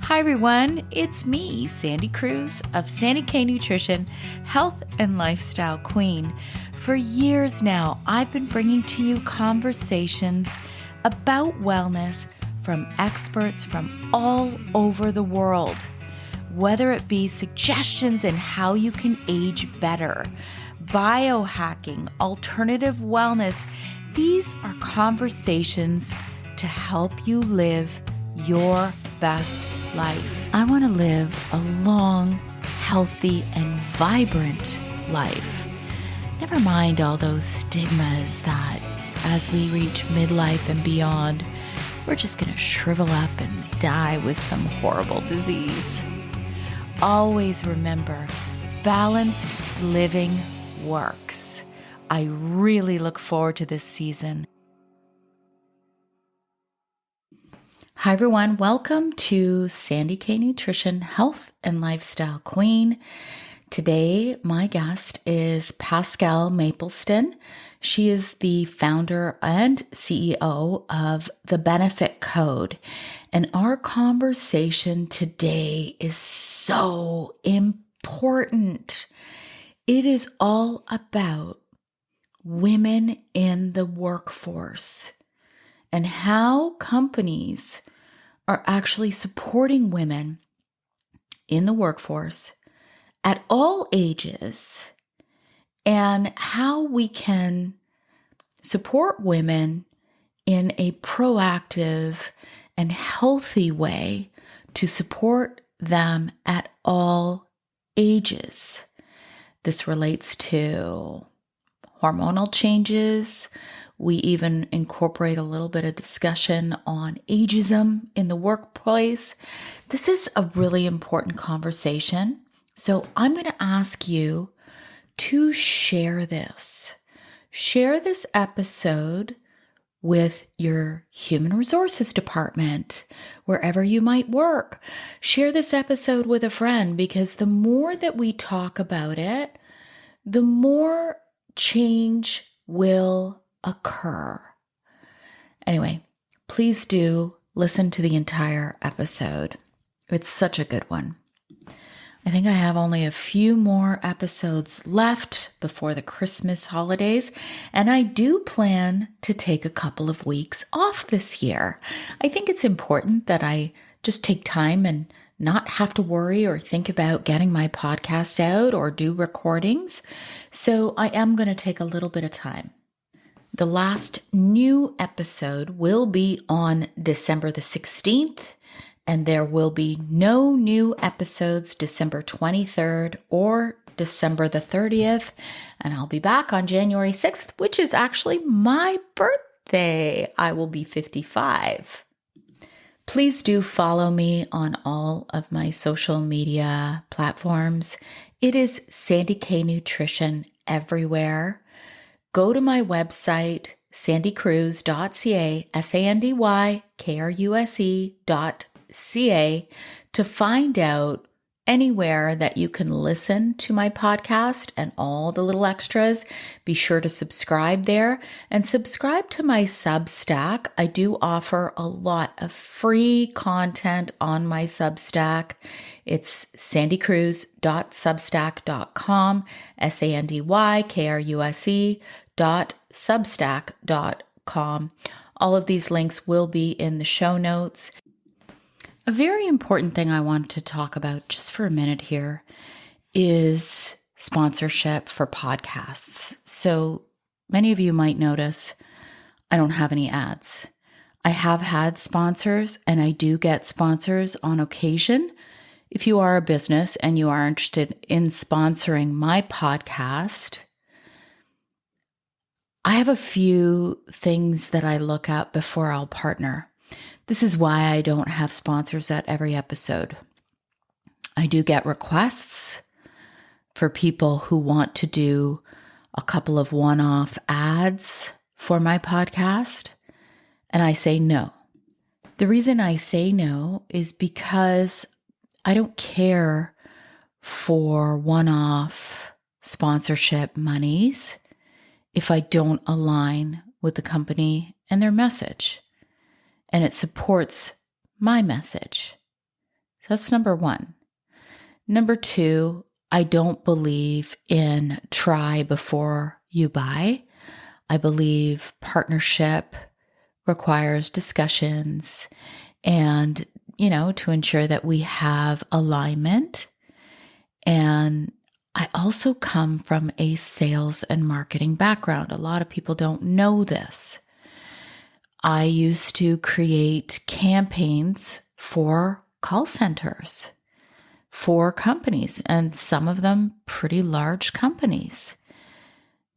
Hi everyone, it's me, Sandy Cruz of Sandy K Nutrition, Health and Lifestyle Queen. For years now, I've been bringing to you conversations about wellness from experts from all over the world. Whether it be suggestions in how you can age better, biohacking, alternative wellness, these are conversations to help you live your best life. I want to live a long, healthy, and vibrant life. Never mind all those stigmas that as we reach midlife and beyond, we're just going to shrivel up and die with some horrible disease. Always remember, balanced living works. I really look forward to this season. Hi everyone, welcome to Sandy K Nutrition, Health and Lifestyle Queen. Today, my guest is Pascale Mapleston. She is the founder and CEO of The Benefit Code. And our conversation today is so important. It is all about women in the workforce and how companies are actually supporting women in the workforce at all ages, and how we can support women in a proactive and healthy way to support them at all ages. This relates to hormonal changes. We even incorporate a little bit of discussion on ageism in the workplace. This is a really important conversation. So I'm going to ask you to share this. Share this episode with your human resources department, wherever you might work. Share this episode with a friend, because the more that we talk about it, the more change will occur. Anyway, please do listen to the entire episode. It's such a good one. I think I have only a few more episodes left before the Christmas holidays, and I do plan to take a couple of weeks off this year. I think it's important that I just take time and not have to worry or think about getting my podcast out or do recordings. So I am going to take a little bit of time. The last new episode will be on December the 16th, and there will be no new episodes December 23rd or December the 30th, and I'll be back on January 6th, which is actually my birthday. I will be 55. Please do follow me on all of my social media platforms. It is Sandy K Nutrition everywhere. Go to my website, sandycruz.ca, SandyKruse.ca, to find out anywhere that you can listen to my podcast and all the little extras. Be sure to subscribe there and subscribe to my Substack. I do offer a lot of free content on my Substack. It's sandycruz.substack.com, SandyKruse.substack.com. All of these links will be in the show notes. A very important thing I want to talk about just for a minute here is sponsorship for podcasts. So many of you might notice I don't have any ads. I have had sponsors, and I do get sponsors on occasion. If you are a business and you are interested in sponsoring my podcast, I have a few things that I look at before I'll partner. This is why I don't have sponsors at every episode. I do get requests for people who want to do a couple of one-off ads for my podcast, and I say no. The reason I say no is because I don't care for one-off sponsorship monies if I don't align with the company and their message, and it supports my message. that's number one. Number two, I don't believe in try before you buy. I believe partnership requires discussions and, to ensure that we have alignment. And I also come from a sales and marketing background. A lot of people don't know this. I used to create campaigns for call centers, for companies, and some of them pretty large companies.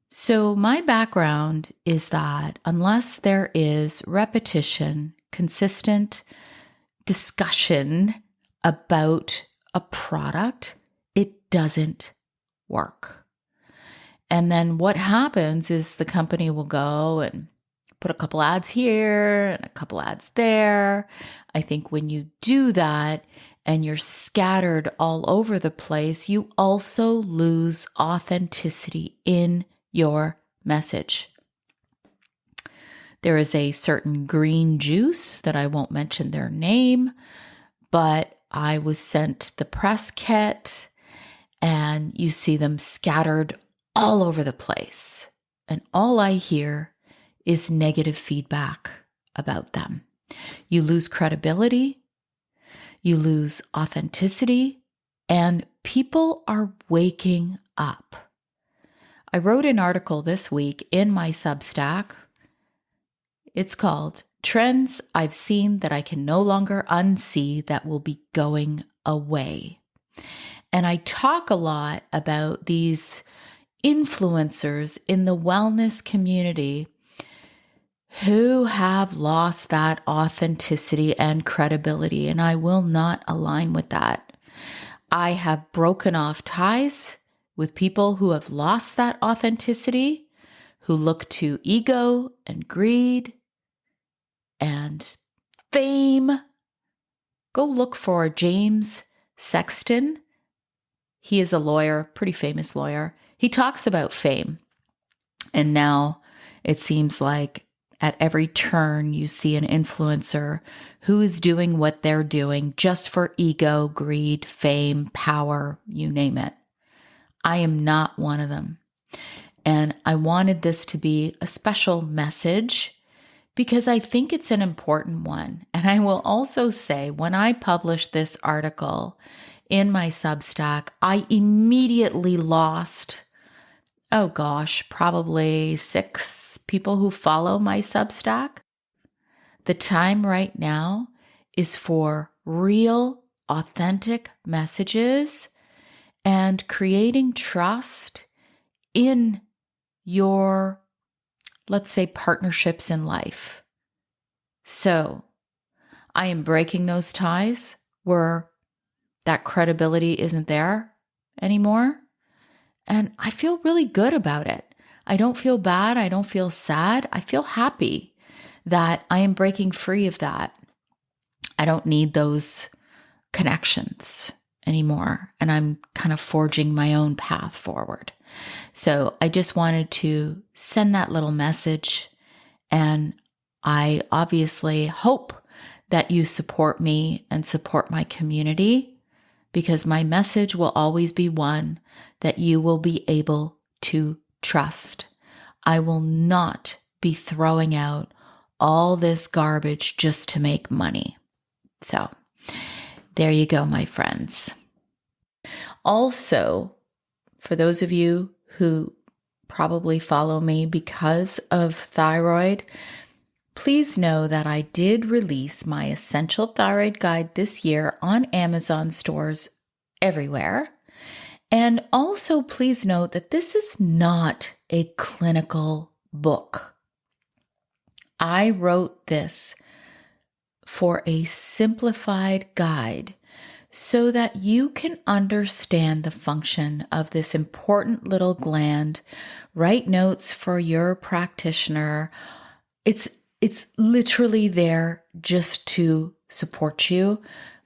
So my background is that unless there is repetition, consistent discussion about a product, it doesn't work. And then what happens is the company will go and put a couple ads here and a couple ads there. I think when you do that and you're scattered all over the place, you also lose authenticity in your message. There is a certain green juice that I won't mention their name, but I was sent the press kit and you see them scattered all over the place. And all I hear is negative feedback about them. You lose credibility, you lose authenticity, and people are waking up. I wrote an article this week in my Substack. It's called Trends I've Seen That I Can No Longer Unsee That Will Be Going Away. And I talk a lot about these influencers in the wellness community who have lost that authenticity and credibility, and I will not align with that. I have broken off ties with people who have lost that authenticity, who look to ego and greed and fame. Go look for James Sexton. He is a lawyer, pretty famous lawyer. He talks about fame. And now it seems like at every turn you see an influencer who is doing what they're doing just for ego, greed, fame, power, you name it. I am not one of them. And I wanted this to be a special message because I think it's an important one. And I will also say, when I published this article in my Substack, I immediately lost, probably 6 people who follow my Substack. The time right now is for real, authentic messages and creating trust in your, let's say, partnerships in life. So I am breaking those ties where that credibility isn't there anymore. And I feel really good about it. I don't feel bad. I don't feel sad. I feel happy that I am breaking free of that. I don't need those connections anymore. And I'm kind of forging my own path forward. So I just wanted to send that little message. And I obviously hope that you support me and support my community, because my message will always be one that you will be able to trust. I will not be throwing out all this garbage just to make money. So there you go, my friends. Also, for those of you who probably follow me because of thyroid, please know that I did release my Essential Thyroid Guide this year on Amazon stores everywhere. And also please note that this is not a clinical book. I wrote this for a simplified guide so that you can understand the function of this important little gland, write notes for your practitioner. It's literally there just to support you,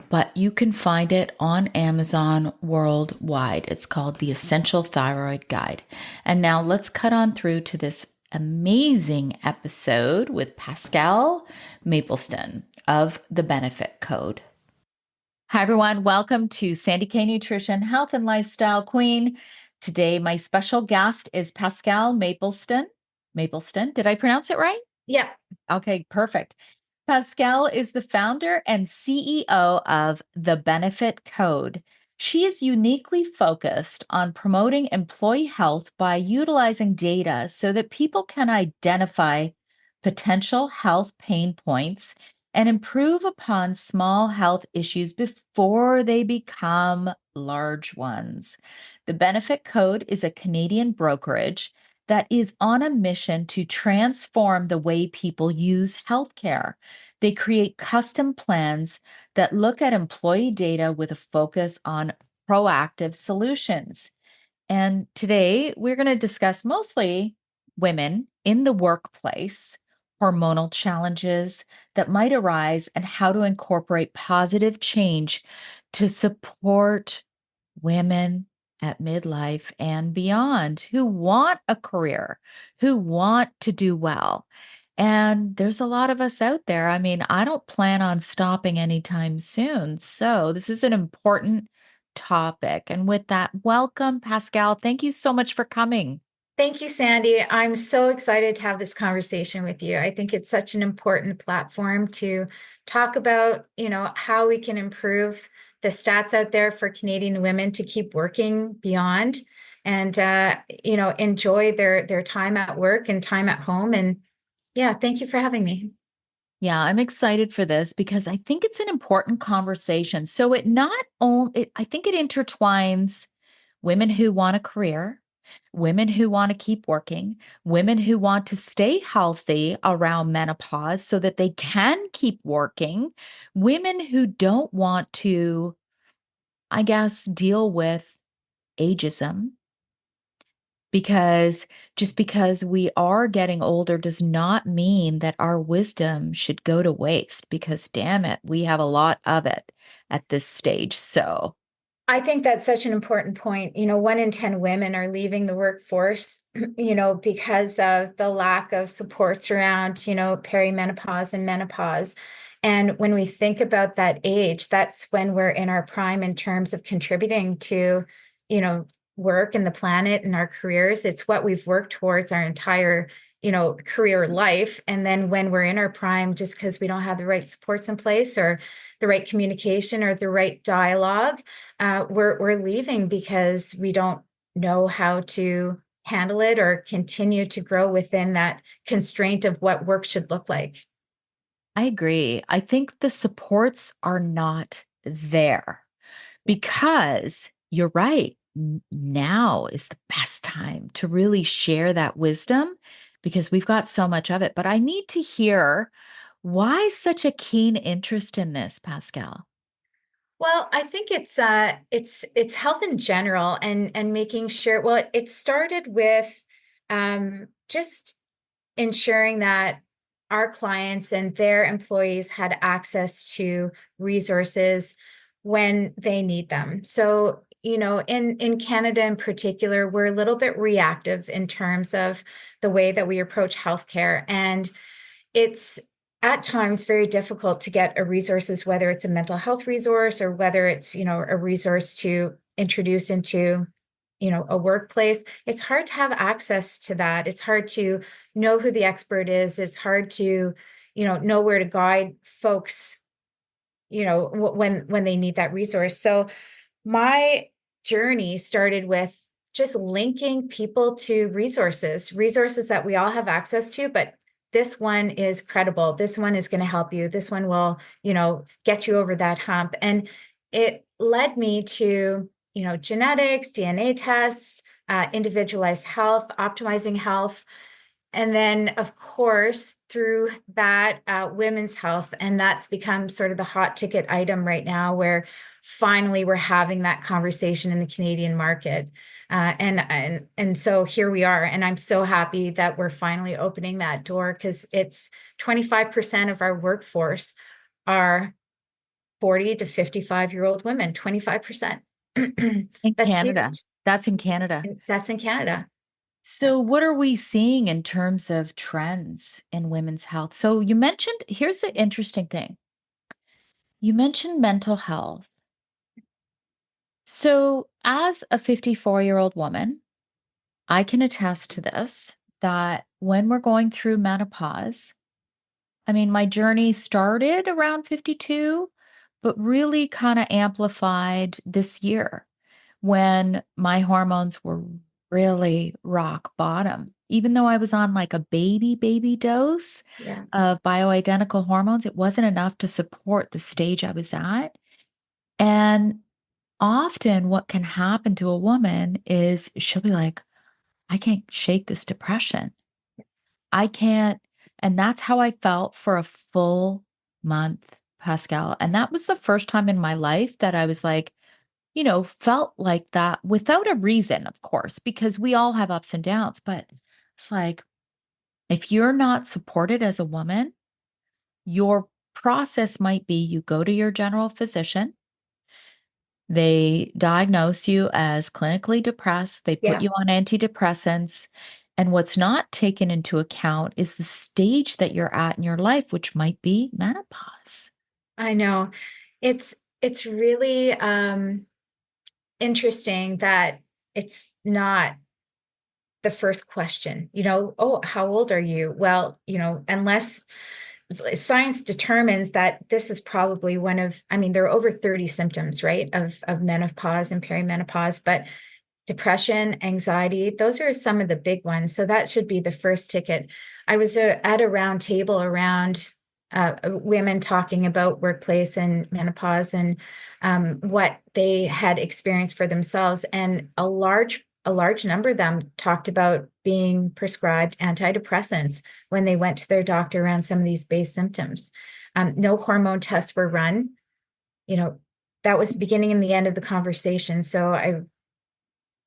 but you can find it on Amazon worldwide. It's called the Essential Thyroid Guide. And now let's cut on through to this amazing episode with Pascale Mapleston of the Benefit Code. Hi, everyone. Welcome to Sandy K Nutrition, Health and Lifestyle Queen. Today, my special guest is Pascale Mapleston. Mapleston, did I pronounce it right? Yeah, Okay, perfect. Pascale is the founder and CEO of The Benefit Code. She is uniquely focused on promoting employee health by utilizing data so that people can identify potential health pain points and improve upon small health issues before they become large ones. The Benefit Code is a Canadian brokerage that is on a mission to transform the way people use healthcare. They create custom plans that look at employee data with a focus on proactive solutions. And today we're going to discuss mostly women in the workplace, hormonal challenges that might arise, and how to incorporate positive change to support women at midlife and beyond who want a career, who want to do well. And there's a lot of us out there. I mean, I don't plan on stopping anytime soon. So, this is an important topic. And with that, welcome, Pascale. Thank you so much for coming. thank you, Sandy. I'm so excited to have this conversation with you. I think it's such an important platform to talk about, how we can improve the stats out there for Canadian women to keep working beyond and enjoy their time at work and time at home. And yeah, thank you for having me. Yeah, I'm excited for this because I think it's an important conversation. So it not only, I think it intertwines women who want a career, women who want to keep working, women who want to stay healthy around menopause so that they can keep working, women who don't want to, I guess, deal with ageism because just because we are getting older does not mean that our wisdom should go to waste because damn it, we have a lot of it at this stage. So, I think that's such an important point. 1 in 10 women are leaving the workforce, because of the lack of supports around, perimenopause and menopause. And when we think about that age, that's when we're in our prime in terms of contributing to, you know, work and the planet and our careers. It's what we've worked towards our entire, career life. And then when we're in our prime, just because we don't have the right supports in place or the right communication or the right dialogue, we're leaving because we don't know how to handle it or continue to grow within that constraint of what work should look like. I agree. I think the supports are not there because you're right. Now is the best time to really share that wisdom because we've got so much of it. But I need to hear why such a keen interest in this, Pascal? Well, I think it's health in general and making sure. Well, it started with just ensuring that our clients and their employees had access to resources when they need them. So, in Canada in particular, we're a little bit reactive in terms of the way that we approach healthcare. And it's at times very difficult to get a resources, whether it's a mental health resource or whether it's, a resource to introduce into a workplace. It's hard to have access to that. It's hard to know who the expert is. It's hard to know where to guide folks when they need that resource. So my journey started with just linking people to resources that we all have access to, but this one is credible. This one is going to help you. This one will, get you over that hump. And it led me to, genetics, DNA tests, individualized health, optimizing health. And then, of course, through that, women's health. And that's become sort of the hot ticket item right now, where finally we're having that conversation in the Canadian market. And so here we are. And I'm so happy that we're finally opening that door because it's 25% of our workforce are 40 to 55-year-old women, 25%. In That's Canada. huge. That's in Canada. That's in Canada. So, what are we seeing in terms of trends in women's health? So, you mentioned, here's the interesting thing. You mentioned mental health. So, as a 54-year-old woman, I can attest to this that when we're going through menopause, I mean, my journey started around 52, but really kind of amplified this year when my hormones were really rock bottom. Even though I was on like a baby dose Yeah. of bioidentical hormones, it wasn't enough to support the stage I was at. And often, what can happen to a woman is she'll be like, I can't shake this depression. I can't. And that's how I felt for a full month, Pascal. And that was the first time in my life that I was like, felt like that without a reason, of course, because we all have ups and downs. But it's like, if you're not supported as a woman, your process might be you go to your general physician. They diagnose you as clinically depressed. They put Yeah, you on antidepressants. And what's not taken into account is the stage that you're at in your life, which might be menopause. I know. It's really interesting that it's not the first question. Oh, how old are you? Well, unless science determines that this is probably one of, I mean, there are over 30 symptoms, right, of menopause and perimenopause, but depression, anxiety, those are some of the big ones. So that should be the first ticket. I was at a round table around women talking about workplace and menopause and what they had experienced for themselves. And a large number of them talked about being prescribed antidepressants when they went to their doctor around some of these base symptoms. No hormone tests were run. You know, that was the beginning and the end of the conversation. So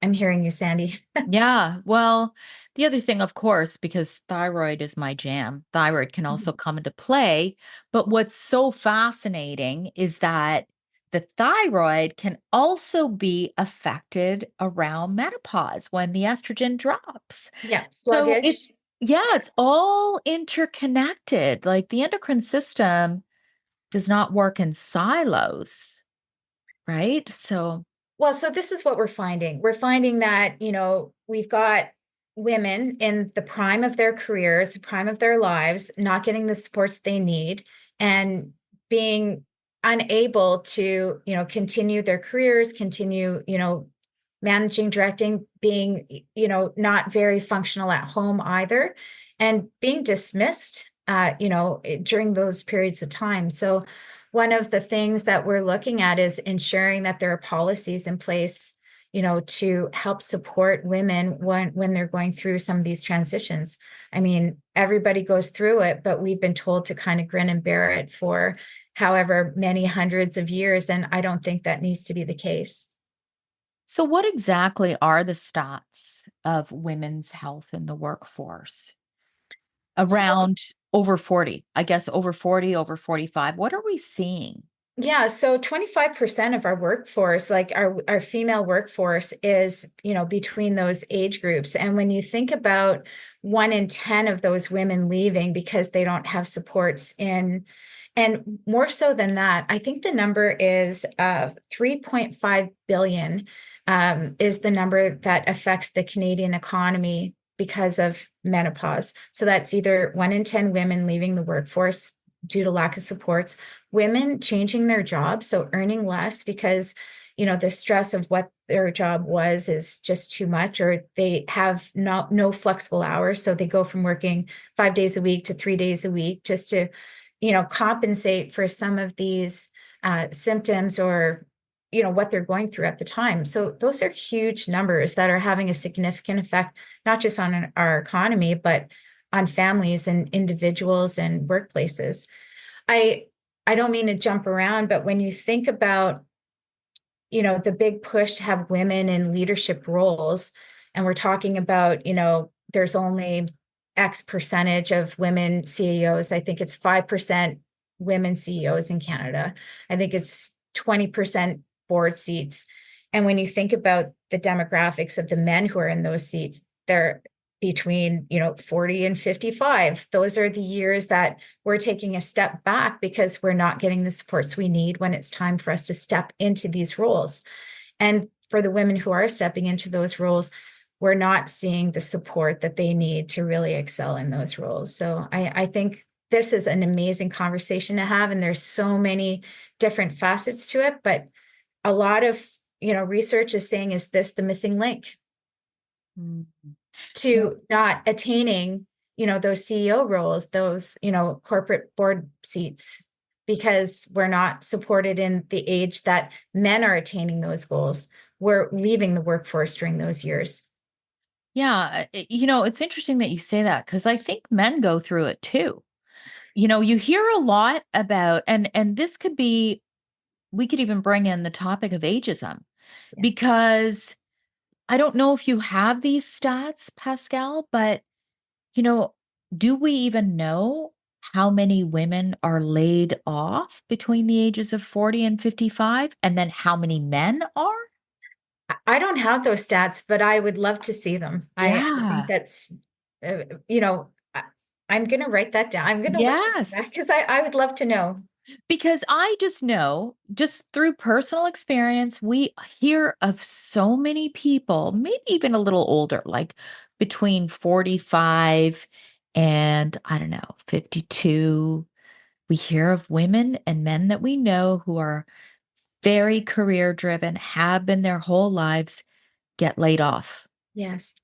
I'm hearing you, Sandy. Yeah. Well, the other thing, of course, because thyroid is my jam, thyroid can also come into play. But what's so fascinating is that the thyroid can also be affected around menopause when the estrogen drops. Yeah, So sluggish. it's all interconnected. Like the endocrine system does not work in silos, right? So, Well, so this is what we're finding. We're finding that, we've got women in the prime of their careers, the prime of their lives, not getting the supports they need and being unable to, continue their careers, continue, managing, directing, being, not very functional at home either, and being dismissed, during those periods of time. So one of the things that we're looking at is ensuring that there are policies in place, to help support women when they're going through some of these transitions. I mean, everybody goes through it, but we've been told to kind of grin and bear it for however many hundreds of years, and I don't think that needs to be the case. so what exactly are the stats of women's health in the workforce? So Around over 40, I guess over 40, over 45. What are we seeing? yeah, so 25% of our workforce, like our female workforce is, between those age groups. And when you think about 1 in 10 of those women leaving because they don't have supports in, and more so than that, I think the number is 3.5 billion is the number that affects the Canadian economy because of menopause. So that's either 1 in 10 women leaving the workforce due to lack of supports, women changing their jobs, so earning less because the stress of what their job was is just too much, or they have no flexible hours, so they go from working 5 days a week to 3 days a week just to compensate for some of these symptoms or what they're going through at the time. So those are huge numbers that are having a significant effect not just on our economy but on families and individuals and workplaces. I I don't mean to jump around, but when you think about, the big push to have women in leadership roles, and we're talking about, there's only X percentage of women CEOs. I think it's 5% women CEOs in Canada. I think it's 20% board seats. And when you think about the demographics of the men who are in those seats, they're between 40 and 55. Those are the years that we're taking a step back because we're not getting the supports we need when it's time for us to step into these roles. And for the women who are stepping into those roles, we're not seeing the support that they need to really excel in those roles. So I think this is an amazing conversation to have, and there's so many different facets to it, but a lot of, research is saying, is this the missing link Mm. No. to not attaining, those CEO roles, those, corporate board seats, because we're not supported in the age that men are attaining those goals. We're leaving the workforce during those years. Yeah, it's interesting that you say that because I think men go through it too. You hear a lot about, and this could be, we could even bring in the topic of ageism, Yeah. because I don't know if you have these stats, Pascal, but you know, do we even know how many women are laid off between the ages of 40 and 55, and then how many men are? I don't have those stats, but I would love to see them. I think Yeah. that's, uh, you know, I, I'm going to write that down. I'm going to look into that Yes. because I would love to know. Because I just know, just through personal experience, we hear of so many people, maybe even a little older, like between 45 and I don't know, 52. We hear of women and men that we know who are very career driven, have been their whole lives, get laid off. Yes.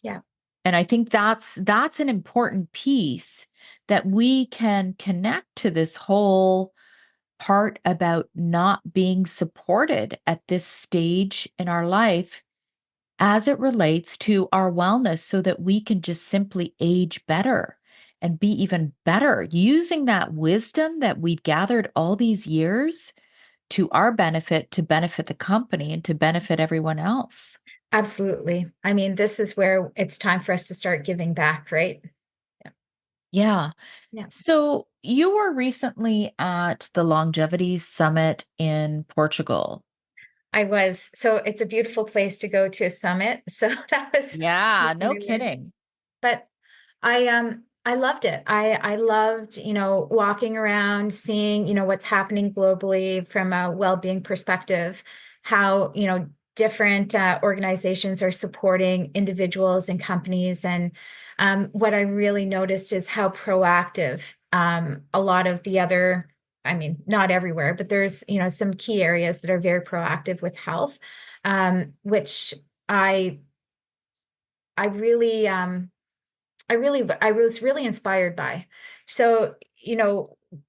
Yeah. And I think that's an important piece that we can connect to this whole part about not being supported at this stage in our life as it relates to our wellness, so that we can just simply age better and be even better using that wisdom that we've gathered all these years to our benefit, to benefit the company, and to benefit everyone else. Absolutely. I mean, this is where it's time for us to start giving back, right? Yeah. Yeah. Yeah. So you were recently at the Longevity Summit in Portugal. I was. So it's a beautiful place to go to a summit. So that was Yeah, no really nice. kidding. But I loved it. I loved, walking around, seeing, what's happening globally from a well-being perspective, how, different organizations are supporting individuals and companies. And what I really noticed is how proactive a lot of the other, I mean, not everywhere, but there's, some key areas that are very proactive with health, which I I really I was really inspired by. So,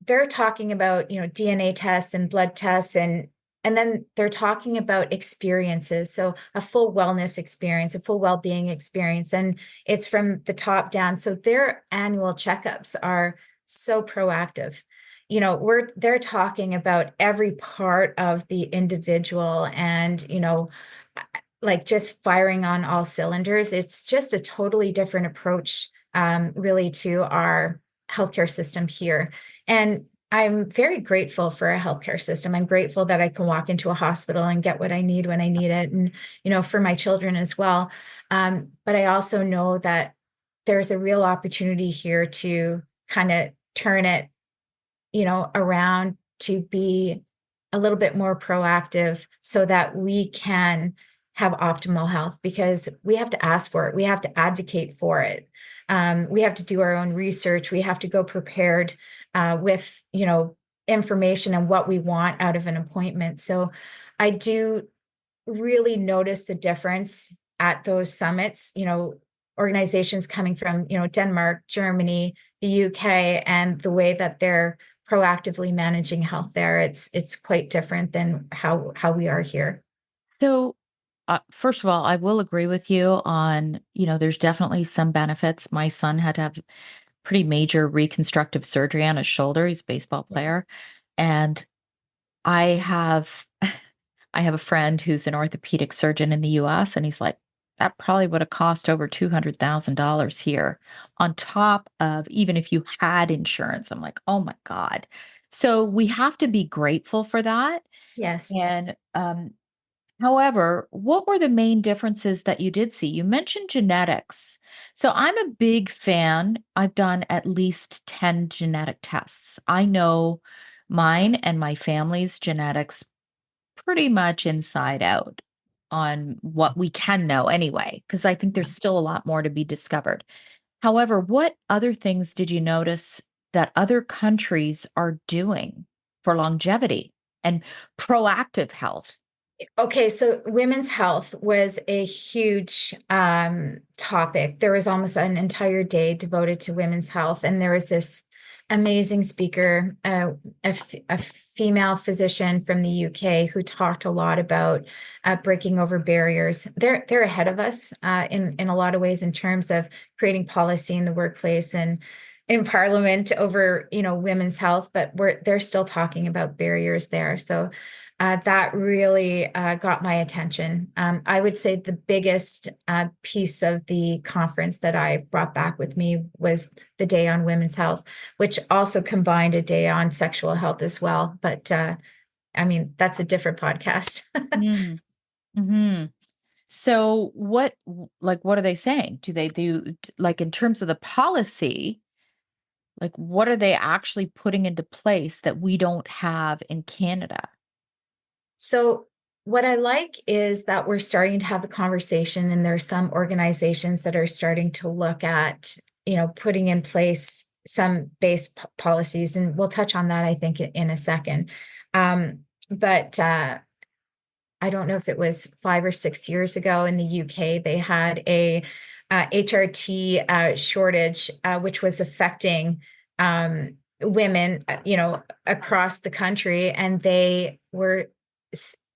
they're talking about, DNA tests and blood tests, and then they're talking about experiences. So a full wellness experience, a full well-being experience, and it's from the top down. So their annual checkups are so proactive. They're talking about every part of the individual, and, like just firing on all cylinders. It's just a totally different approach, really, to our healthcare system here. And I'm very grateful for a healthcare system. I'm grateful that I can walk into a hospital and get what I need when I need it, and, for my children as well. But I also know that there's a real opportunity here to kind of turn it, around to be a little bit more proactive so that we can have optimal health, because we have to ask for it. We have to advocate for it. We have to do our own research. We have to go prepared with, information and what we want out of an appointment. So I do really notice the difference at those summits, organizations coming from, Denmark, Germany, the UK, and the way that they're proactively managing health there. It's quite different than how we are here. So, first of all, I will agree with you on, there's definitely some benefits. My son had to have pretty major reconstructive surgery on his shoulder. He's a baseball Yeah. player. And I have I have a friend who's an orthopedic surgeon in the US, and he's like, that probably would have cost over $200,000 here on top of even if you had insurance. I'm like, oh my God. So we have to be grateful for that. Yes. And however, what were the main differences that you did see? You mentioned genetics. So I'm a big fan. I've done at least 10 genetic tests. I know mine and my family's genetics pretty much inside out on what we can know anyway, because I think there's still a lot more to be discovered. However, what other things did you notice that other countries are doing for longevity and proactive health? Okay, so women's health was a huge topic. There was almost an entire day devoted to women's health, and there was this amazing speaker, a female physician from the UK, who talked a lot about breaking over barriers. They're ahead of us in a lot of ways in terms of creating policy in the workplace and in Parliament over women's health, but they're still talking about barriers there. So that really got my attention. I would say the biggest piece of the conference that I brought back with me was the day on women's health, which also combined a day on sexual health as well. But I mean, that's a different podcast. Mm. Hmm. So what are they saying? Do they do, like, in terms of the policy, like, what are they actually putting into place that we don't have in Canada? So what I like is that we're starting to have the conversation, and there are some organizations that are starting to look at, putting in place some base policies, and we'll touch on that, I think, in a second. But I don't know if it was 5 or 6 years ago in the UK, they had a HRT shortage, which was affecting women, across the country, and they were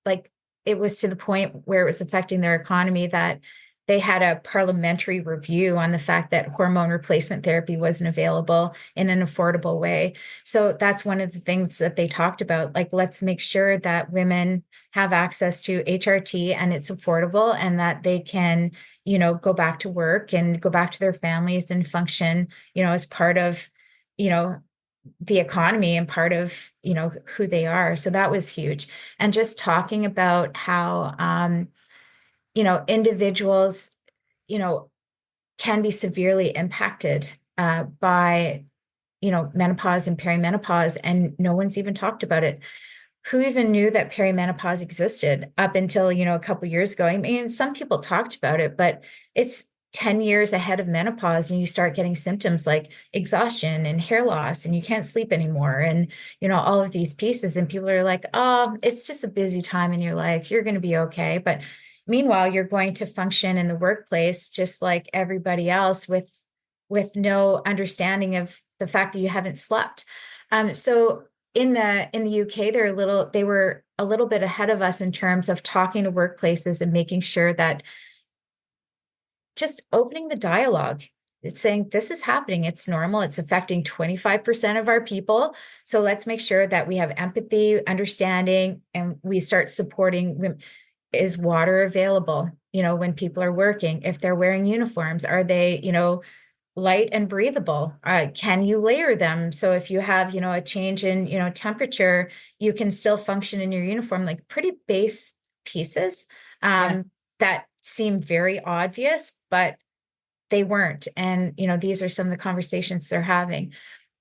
like, it was to the point where it was affecting their economy that they had a parliamentary review on the fact that hormone replacement therapy wasn't available in an affordable way. So that's one of the things that they talked about. Like, let's make sure that women have access to HRT and it's affordable, and that they can, go back to work and go back to their families and function, as part of, you know, the economy and part of, who they are. So that was huge. And just talking about how, individuals, you know, can be severely impacted by, menopause and perimenopause, and no one's even talked about it. Who even knew that perimenopause existed up until, a couple years ago? I mean, some people talked about it, but it's 10 years ahead of menopause, and you start getting symptoms like exhaustion and hair loss, and you can't sleep anymore, and all of these pieces, and people are like, oh, it's just a busy time in your life, you're going to be okay. But meanwhile, you're going to function in the workplace just like everybody else, with no understanding of the fact that you haven't slept. So in the UK, they were a little bit ahead of us in terms of talking to workplaces and making sure that, just opening the dialogue. It's saying this is happening. It's normal. It's affecting 25% of our people. So let's make sure that we have empathy, understanding, and we start supporting. Is water available, when people are working? If they're wearing uniforms, are they, light and breathable? Can you layer them? So if you have, a change in, temperature, you can still function in your uniform. Like, pretty base pieces Yeah. that seem very obvious, but they weren't. And, these are some of the conversations they're having.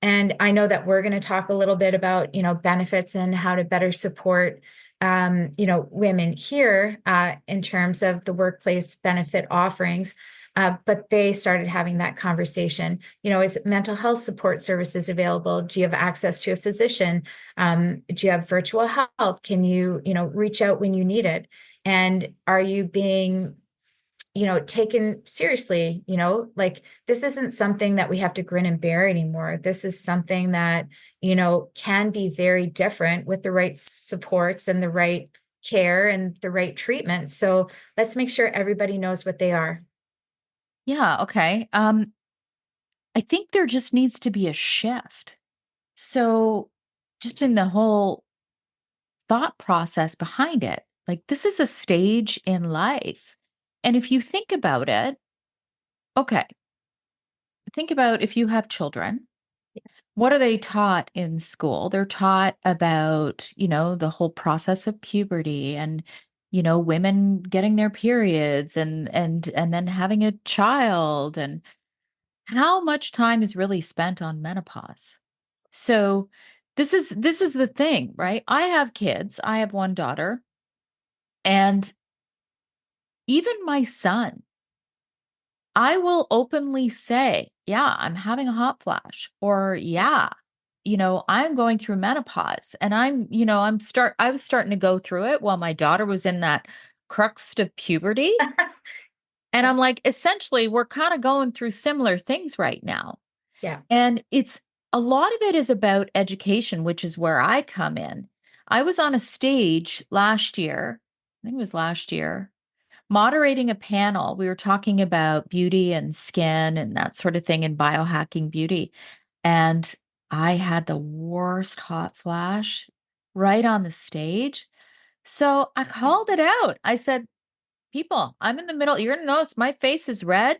And I know that we're going to talk a little bit about, benefits and how to better support, women here in terms of the workplace benefit offerings. But they started having that conversation. Is mental health support services available? Do you have access to a physician? Do you have virtual health? Can you, reach out when you need it? And are you being, taken seriously? Like, this isn't something that we have to grin and bear anymore. This is something that, can be very different with the right supports and the right care and the right treatment. So let's make sure everybody knows what they are. Yeah, okay. I think there just needs to be a shift. So, just in the whole thought process behind it, like, this is a stage in life. And if you think about it, okay, think about if you have children, what are they taught in school? They're taught about, the whole process of puberty and, women getting their periods and then having a child, and how much time is really spent on menopause. So this is the thing, right? I have kids. I have one daughter. And even my son, I will openly say, yeah, I'm having a hot flash, or yeah, I'm going through menopause, and I was starting to go through it while my daughter was in that crux of puberty. And Yeah. I'm like, essentially, we're kind of going through similar things right now. Yeah. And it's a lot of it is about education, which is where I come in. I was on a stage last year, I think it was last year, moderating a panel. We were talking about beauty and skin and that sort of thing and biohacking beauty. And I had the worst hot flash right on the stage. So I called it out. I said, people, I'm in the middle. You're going to notice my face is red.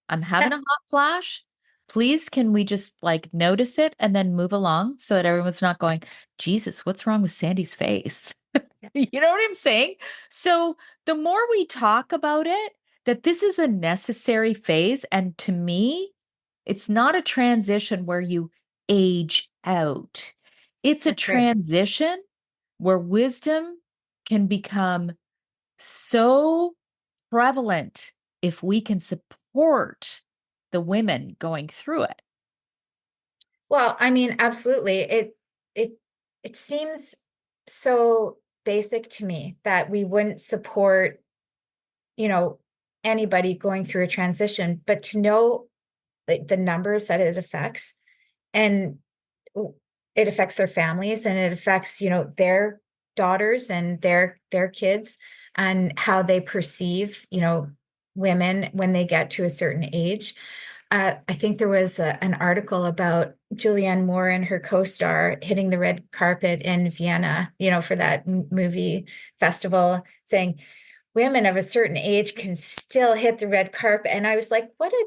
I'm having a hot flash. Please, can we just like notice it and then move along so that everyone's not going, Jesus, what's wrong with Sandy's face? You know what I'm saying? So the more we talk about it, that this is a necessary phase. And to me, it's not a transition where you age out. It's a That's right. transition where wisdom can become so prevalent if we can support the women going through it. Well, I mean, absolutely. It it seems so basic to me that we wouldn't support, you know, anybody going through a transition, but to know like the numbers that it affects, and it affects their families, and it affects, their daughters and their kids, and how they perceive, women when they get to a certain age. I think there was an article about Julianne Moore and her co-star hitting the red carpet in Vienna, for that movie festival, saying women of a certain age can still hit the red carpet. And I was like, what a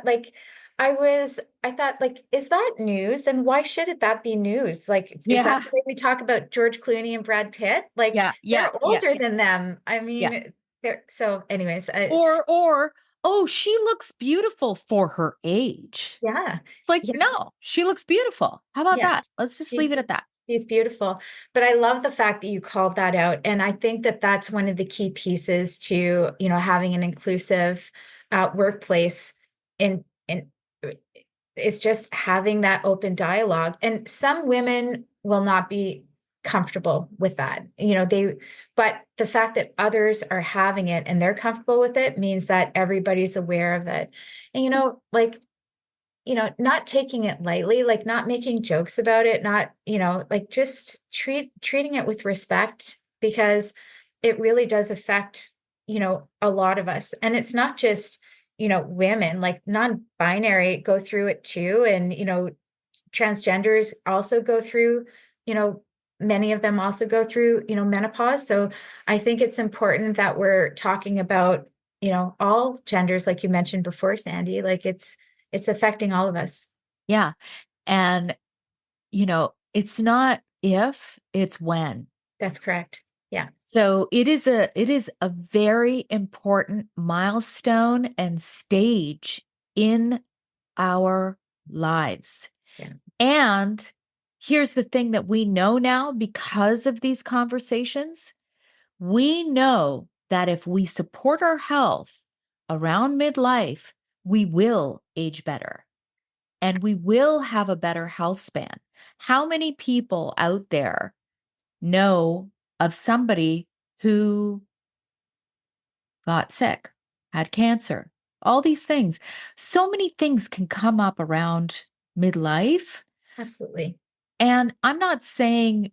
like I thought, like, is that news? And why should that be news? Like, is that Yeah. the way we talk about George Clooney and Brad Pitt? Like, Yeah. Yeah. they're Yeah. older than them. I Yeah. mean, they're so anyways, Or, oh, she looks beautiful for her age. yeah. It's like, Yeah. no, she looks beautiful. How about Yeah. that? Let's just She's leave it at that. she's beautiful. But I love the fact that you called that out. And I think that that's one of the key pieces to, having an inclusive workplace in is just having that open dialogue. And some women will not be comfortable with that. But the fact that others are having it and they're comfortable with it means that everybody's aware of it. And like, not taking it lightly, like not making jokes about it, not, like just treating it with respect, because it really does affect, a lot of us. And it's not just, women, like non-binary go through it too. And, transgenders also go through, many of them also go through, menopause. So I think it's important that we're talking about, all genders, like you mentioned before, Sandy, like it's affecting all of us. Yeah. And, it's not if, it's when. That's correct. Yeah. So it is a very important milestone and stage in our lives. Yeah. And here's the thing that we know now because of these conversations. We know that if we support our health around midlife, we will age better and we will have a better health span. How many people out there know of somebody who got sick, had cancer, all these things? So many things can come up around midlife. Absolutely. And I'm not saying,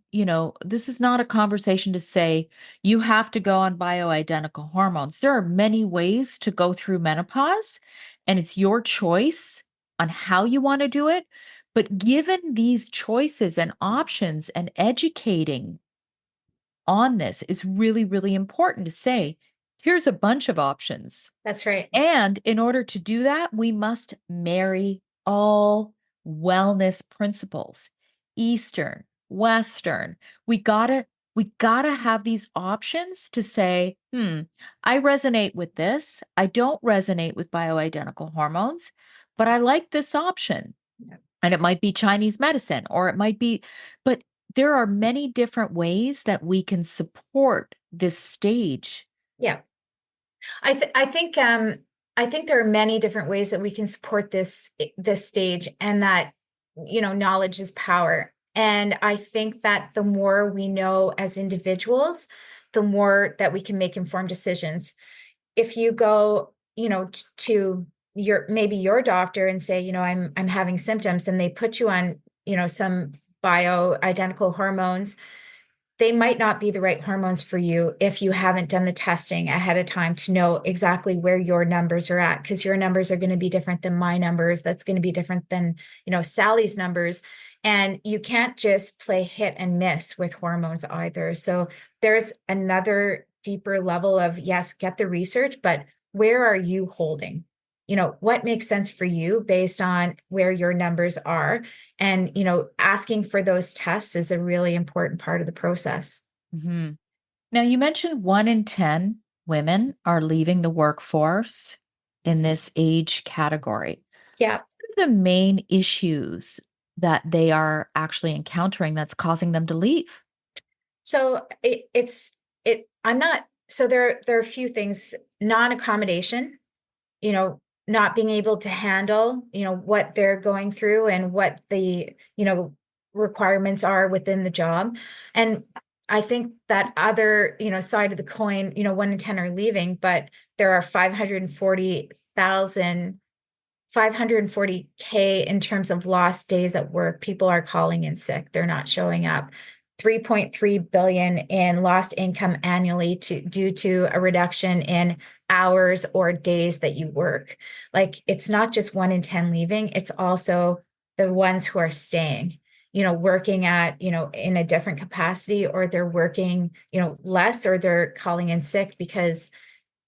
this is not a conversation to say you have to go on bioidentical hormones. There are many ways to go through menopause, and it's your choice on how you want to do it. But given these choices and options and educating on this is really, really important to say, here's a bunch of options. That's right. And in order to do that, we must marry all wellness principles, Eastern, Western. We gotta have these options to say, I resonate with this. I don't resonate with bioidentical hormones, but I like this option. Yeah. And it might be Chinese medicine, or it might be, but there are many different ways that we can support this stage. Yeah. I think there are many different ways that we can support this stage, and that knowledge is power. And I think that the more we know as individuals, the more that we can make informed decisions. If you go, to your doctor and say, I'm having symptoms, and they put you on, some bioidentical hormones, they might not be the right hormones for you if you haven't done the testing ahead of time to know exactly where your numbers are at, because your numbers are going to be different than my numbers. That's going to be different than, Sally's numbers. And you can't just play hit and miss with hormones either. So there's another deeper level of, yes, get the research, but where are you holding? What makes sense for you based on where your numbers are? And, asking for those tests is a really important part of the process. Mhm. Now, you mentioned 1 in 10 women are leaving the workforce in this age category. Yeah. What are the main issues that they are actually encountering that's causing them to leave? So I'm not, so there are a few things. Non-accommodation, not being able to handle, what they're going through and what the, requirements are within the job. And I think that other, side of the coin, 1 in 10 are leaving, but there are 540K in terms of lost days at work. People are calling in sick. They're not showing up. 3.3 billion in lost income annually due to a reduction in hours or days that you work. Like, it's not just 1 in 10 leaving, it's also the ones who are staying, working at, in a different capacity, or they're working, less, or they're calling in sick because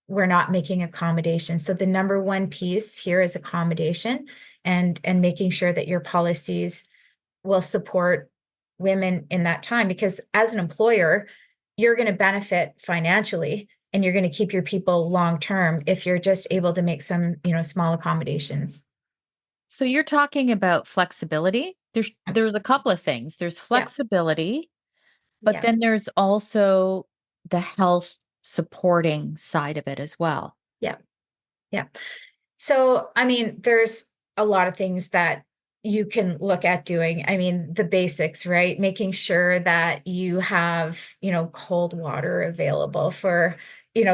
we're not making accommodations. So the number one piece here is accommodation, and making sure that your policies will support women in that time, because as an employer, you're going to benefit financially, and you're going to keep your people long term if you're just able to make some, small accommodations. So you're talking about flexibility. There's a couple of things. There's Yeah, flexibility, but yeah, then there's also the health supporting side of it as well. yeah, yeah. So, I mean, there's a lot of things that you can look at doing. I mean, the basics, right? Making sure that you have, cold water available for,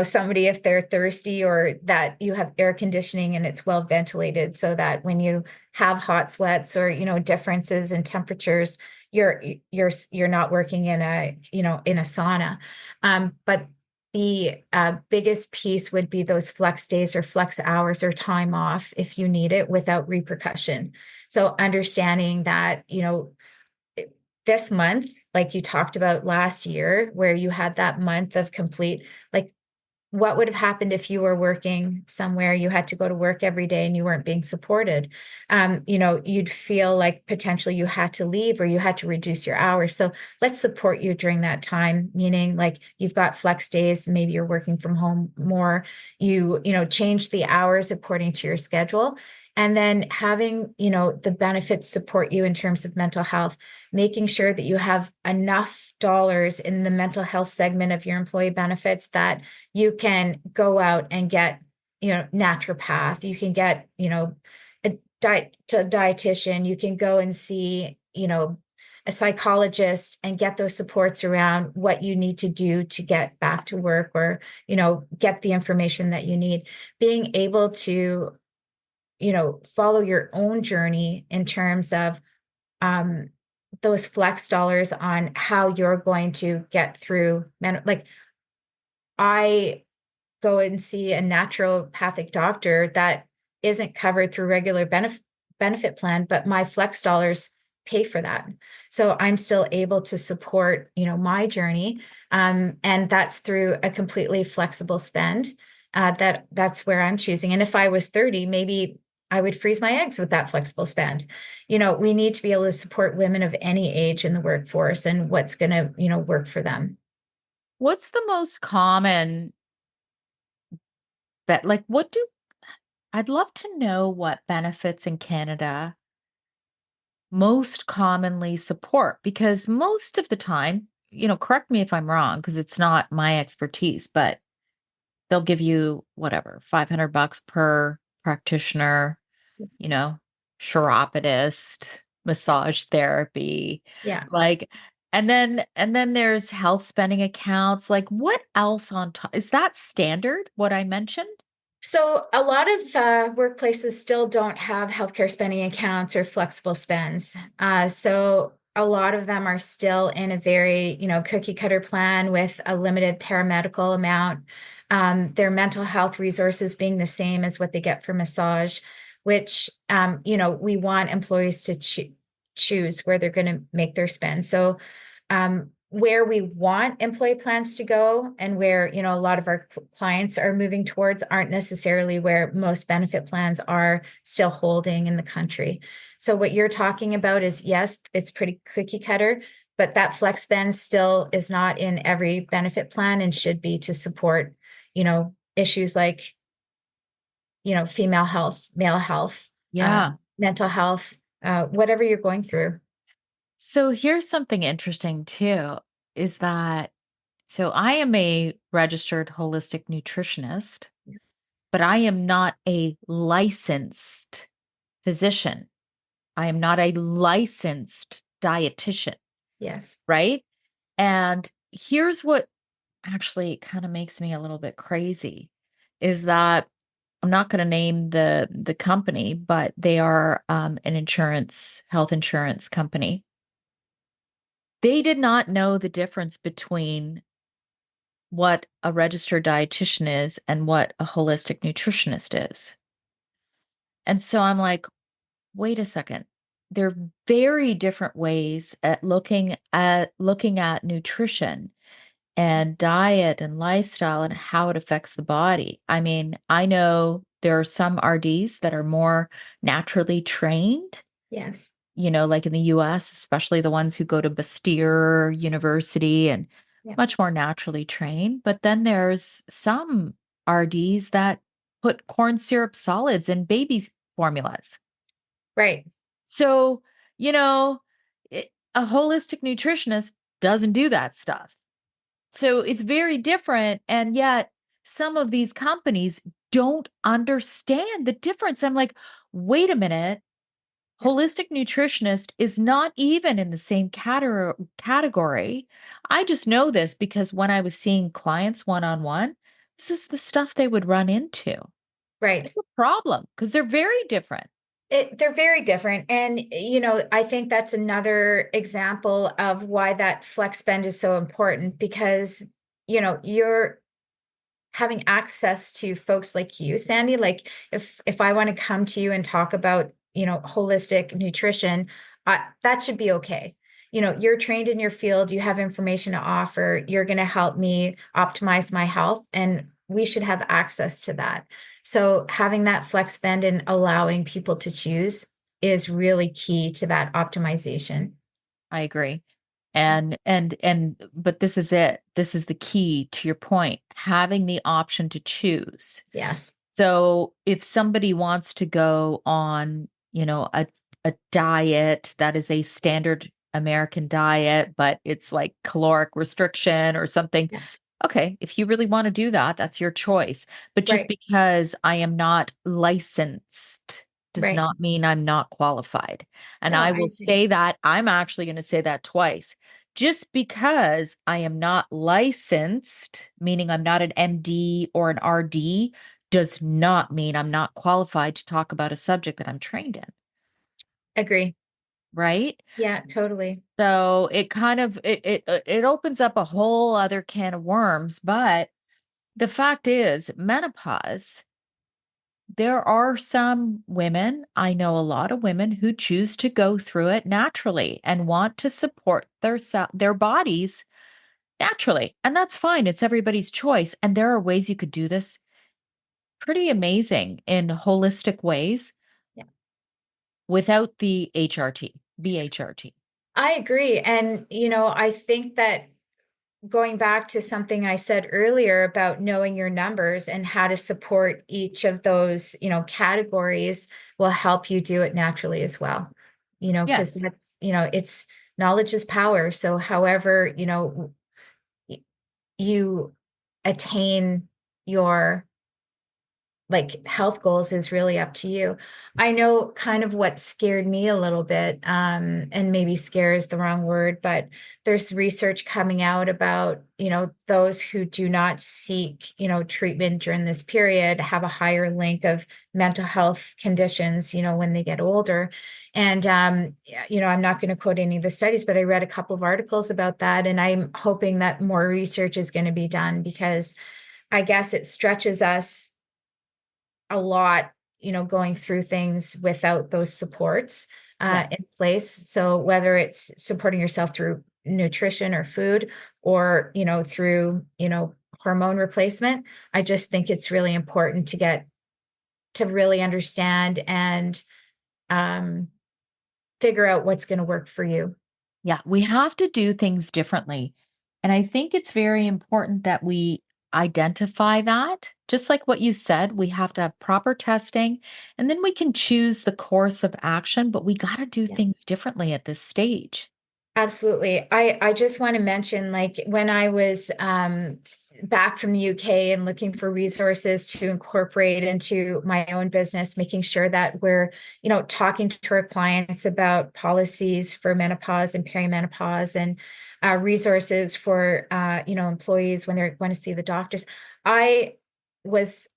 somebody if they're thirsty, or that you have air conditioning and it's well ventilated, so that when you have hot sweats or, differences in temperatures, you're not working in a sauna. But the biggest piece would be those flex days or flex hours or time off if you need it without repercussion. So understanding that, this month, like you talked about last year, where you had that month of complete, like, what would have happened if you were working somewhere, you had to go to work every day and you weren't being supported? You'd feel like potentially you had to leave, or you had to reduce your hours. So let's support you during that time, meaning like you've got flex days, maybe you're working from home more, change the hours according to your schedule. And then having, the benefits support you in terms of mental health, making sure that you have enough dollars in the mental health segment of your employee benefits that you can go out and get, naturopath, you can get, a dietitian, you can go and see, a psychologist, and get those supports around what you need to do to get back to work, or, get the information that you need. Being able to, follow your own journey in terms of those flex dollars on how you're going to get through. Like, I go and see a naturopathic doctor that isn't covered through regular benefit plan, but my flex dollars pay for that. So I'm still able to support, my journey. And that's through a completely flexible spend. That's where I'm choosing. And if I was 30, maybe I would freeze my eggs with that flexible spend. We need to be able to support women of any age in the workforce, and what's going to, work for them. What's the most common bet? Like, what do, I'd love to know what benefits in Canada most commonly support? Because most of the time, correct me if I'm wrong, because it's not my expertise, but they'll give you whatever, $500 per practitioner, you know, chiropodist, massage therapy, Yeah. like, and then there's health spending accounts. Like, what else on top? Is that standard, what I mentioned? So a lot of workplaces still don't have healthcare spending accounts or flexible spends. So a lot of them are still in a very, cookie cutter plan with a limited paramedical amount. Their mental health resources being the same as what they get for massage, which, we want employees to choose where they're going to make their spend. So where we want employee plans to go and where, a lot of our clients are moving towards aren't necessarily where most benefit plans are still holding in the country. So what you're talking about is, yes, it's pretty cookie cutter, but that flex spend still is not in every benefit plan and should be to support, issues like, female health, male health, Yeah. mental health, whatever you're going through. So here's something interesting too, is that so I am a registered holistic nutritionist, but I am not a licensed physician. I am not a licensed dietitian, Yes. right? And here's what actually kind of makes me a little bit crazy is that I'm not going to name the company, but they are an health insurance company. They did not know the difference between what a registered dietitian is and what a holistic nutritionist is. And so I'm like, wait a second. They're very different ways at looking at nutrition and diet and lifestyle and how it affects the body. I mean, I know there are some RDs that are more naturally trained, Yes. like in the US, especially the ones who go to Bastyr University and Yeah. much more naturally trained. But then there's some RDs that put corn syrup solids in baby formulas. Right. So, you know, a holistic nutritionist doesn't do that stuff. So it's very different. And yet, some of these companies don't understand the difference. I'm like, wait a minute. Yeah. Holistic nutritionist is not even in the same category. I just know this because when I was seeing clients one on one, this is the stuff they would run into. Right. It's a problem because they're very different. They're very different. And, I think that's another example of why that flex spend is so important because, you're having access to folks like you, Sandy. Like if I want to come to you and talk about, holistic nutrition, that should be okay. You're trained in your field, you have information to offer, you're going to help me optimize my health, and we should have access to that. So having that flex spend and allowing people to choose is really key to that optimization. I agree. But this is it. This is the key to your point, having the option to choose. Yes. So if somebody wants to go on, a diet that is a standard American diet, but it's like caloric restriction or something, Yeah. okay, if you really want to do that, that's your choice. But just Right. because I am not licensed does Right. not mean I'm not qualified. And No, I I will agree. say that I'm actually going to say that twice. Just because I am not licensed, meaning I'm not an MD or an RD, does not mean I'm not qualified to talk about a subject that I'm trained in, Agree. right? Yeah, totally. So it kind of it opens up a whole other can of worms, but the fact is menopause, there are some women, I know a lot of women who choose to go through it naturally and want to support their bodies naturally. And that's fine. It's everybody's choice. And there are ways you could do this pretty amazing in holistic ways Yeah. without the HRT, BHRT. I agree. And, I think that going back to something I said earlier about knowing your numbers and how to support each of those, categories will help you do it naturally as well. because Yes. that's, it's knowledge is power. So however, you attain your like health goals is really up to you. I know kind of what scared me a little bit, and maybe scare is the wrong word, but there's research coming out about, those who do not seek, treatment during this period have a higher link of mental health conditions, when they get older. And, I'm not going to quote any of the studies, but I read a couple of articles about that. And I'm hoping that more research is going to be done because I guess it stretches us a lot, going through things without those supports Yeah. in place. So whether it's supporting yourself through nutrition or food or, through, hormone replacement, I just think it's really important to get to really understand and um, figure out what's going to work for you. Yeah, we have to do things differently. And I think it's very important that we identify that. Just like what you said, we have to have proper testing and then we can choose the course of action, but we got to do Yeah. things differently at this stage. Absolutely. I just want to mention, like, when I was back from the UK and looking for resources to incorporate into my own business, making sure that we're, talking to our clients about policies for menopause and perimenopause and resources for, employees when they're going to see the doctors. I was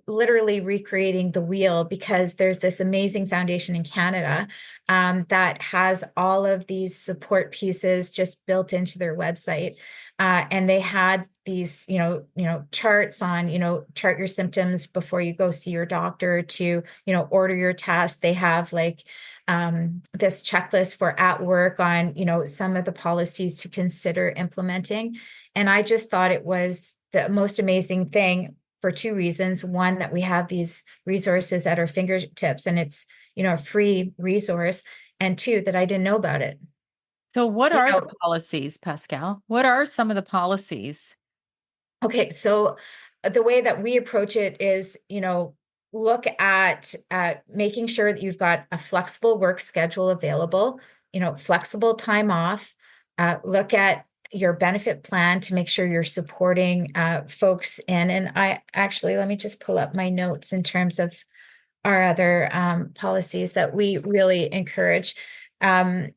literally recreating the wheel because there's this amazing foundation in Canada that has all of these support pieces just built into their website. And they had these, charts on, chart your symptoms before you go see your doctor to, order your test. They have like this checklist for at work on, some of the policies to consider implementing. And I just thought it was the most amazing thing for two reasons. One, that we have these resources at our fingertips and it's, a free resource. And two, that I didn't know about it. So, what You are the know, policies, Pascal? What are some of the policies? okay, so the way that we approach it is, look at making sure that you've got a flexible work schedule available, flexible time off. Look at your benefit plan to make sure you're supporting folks in. And I actually, let me just pull up my notes in terms of our other policies that we really encourage. Um,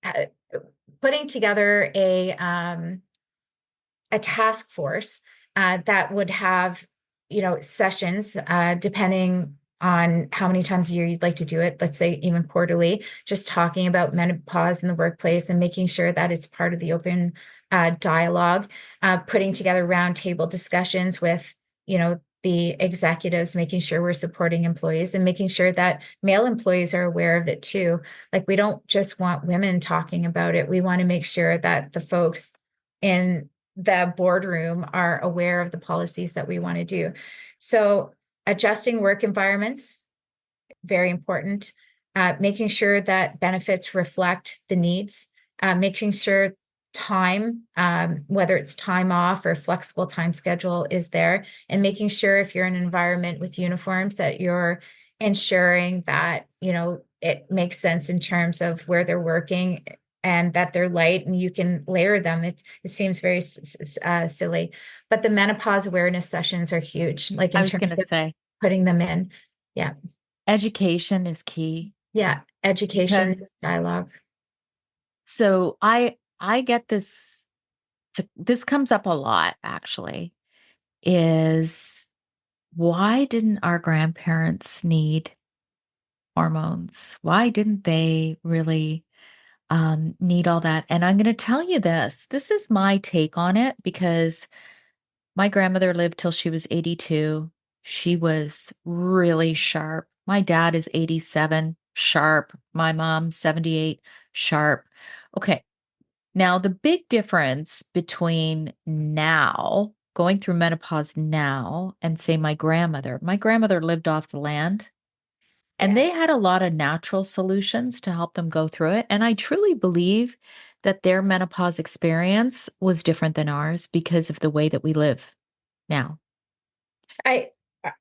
uh, Putting together a task force that would have, sessions depending on how many times a year you'd like to do it, let's say even quarterly, just talking about menopause in the workplace and making sure that it's part of the open dialogue, putting together roundtable discussions with, the executives, making sure we're supporting employees and making sure that male employees are aware of it too. Like, we don't just want women talking about it. We want to make sure that the folks in the boardroom are aware of the policies that we want to do. So adjusting work environments, very important. Making sure that benefits reflect the needs, making sure time, whether it's time off or flexible time schedule is there, and making sure if you're in an environment with uniforms that you're ensuring that, it makes sense in terms of where they're working and that they're light and you can layer them. It seems very silly, but the menopause awareness sessions are huge, like I in was terms going to of say putting them in. Yeah. education is key Yeah, education, because dialogue. so I get this comes up a lot actually is why didn't our grandparents need hormones? Why didn't they really need all that? And I'm going to tell you this. This is my take on it because my grandmother lived till she was 82. She was really sharp. My dad is 87, sharp. My mom, 78, sharp. Okay. Now, the big difference between now, going through menopause now, and say my grandmother lived off the land and Yeah. they had a lot of natural solutions to help them go through it. And I truly believe that their menopause experience was different than ours because of the way that we live now. I I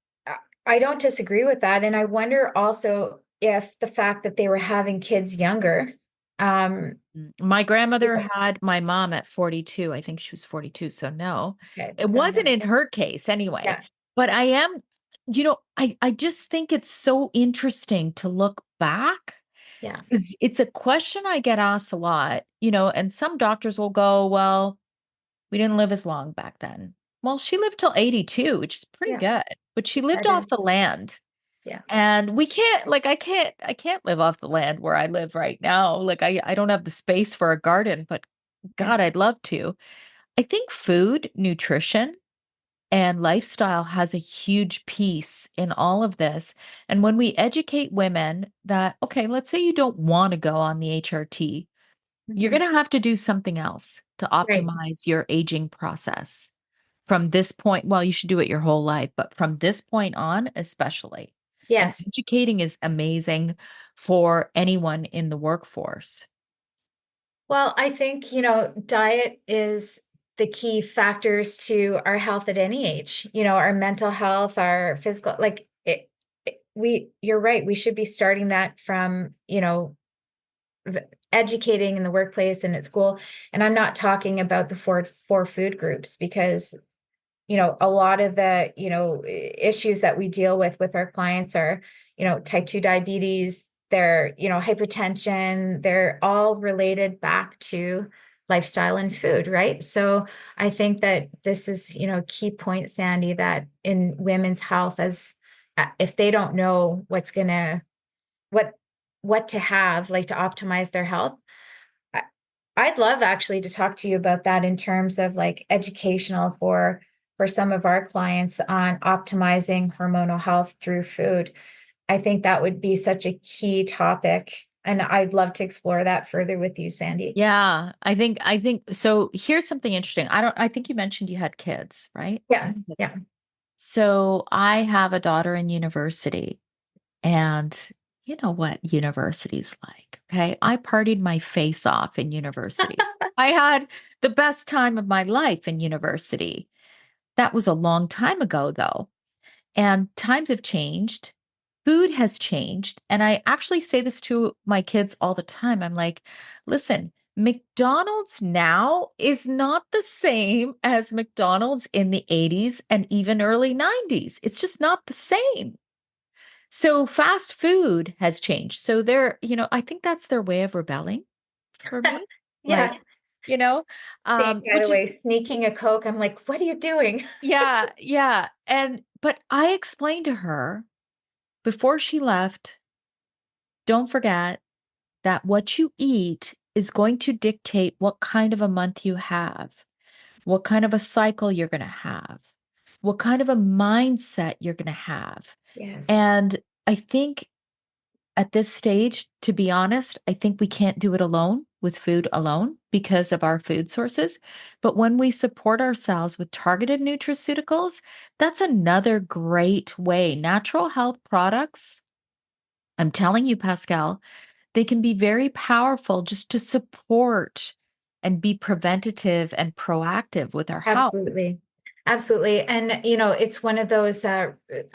I don't disagree with that. And I wonder also if the fact that they were having kids younger, My you grandmother know, had my mom at 42. I think she was 42. So no, okay, it so wasn't no, in her case anyway. yeah, But I just think it's so interesting to look back yeah, because it's a question I get asked a lot, and some doctors will go, well, we didn't live as long back then. Well, she lived till 82, which is pretty yeah, good, but she lived that is, off the land. yeah, And we can't, like, I can't live off the land where I live right now. Like, I don't have the space for a garden, but yeah, God, I'd love to. I think food, nutrition, and lifestyle has a huge piece in all of this. And when we educate women that, okay, let's say you don't want to go on the HRT, you're mhm, going to have to do something else to right, optimize your aging process from this point. Well, you should do it your whole life, but from this point on, especially. And yes. educating is amazing for anyone in the workforce. Well, I think, diet is the key factors to our health at any age, our mental health, our physical, like you're right. We should be starting that from, v- educating in the workplace and at school. And I'm not talking about the four food groups because a lot of the, issues that we deal with our clients are, type 2 diabetes, they're, hypertension, they're all related back to lifestyle and food, right? So I think that this is, a key point, Sandy, that in women's health, as if they don't know what what to have, like to optimize their health, I, I'd love actually to talk to you about that in terms of like educational for some of our clients on optimizing hormonal health through food. I think that would be such a key topic, and I'd love to explore that further with you, Sandy. Yeah, I think so. Here's something interesting. I think you mentioned you had kids, right? You Yeah, have kids. yeah. So I have a daughter in university, and you know what university's like. Okay. I partied my face off in university. I had the best time of my life in university. That was a long time ago, though. And times have changed. Food has changed. And I actually say this to my kids all the time. I'm like, listen, McDonald's now is not the same as McDonald's in the 80s and even early 90s. It's just not the same. So fast food has changed. So I think that's their way of rebelling for me. Like, Yeah. you know, See, by the which is way, sneaking a Coke, I'm like, what are you doing? yeah, yeah. But I explained to her before she left, don't forget that what you eat is going to dictate what kind of a month you have, what kind of a cycle you're going to have, what kind of a mindset you're going to have. Yes, And I think at this stage, to be honest, I think we can't do it alone with food alone because of our food sources. But when we support ourselves with targeted nutraceuticals, that's another great way. Natural health products, I'm telling you, Pascal, they can be very powerful just to support and be preventative and proactive with our health. absolutely. Absolutely. And, it's one of those, I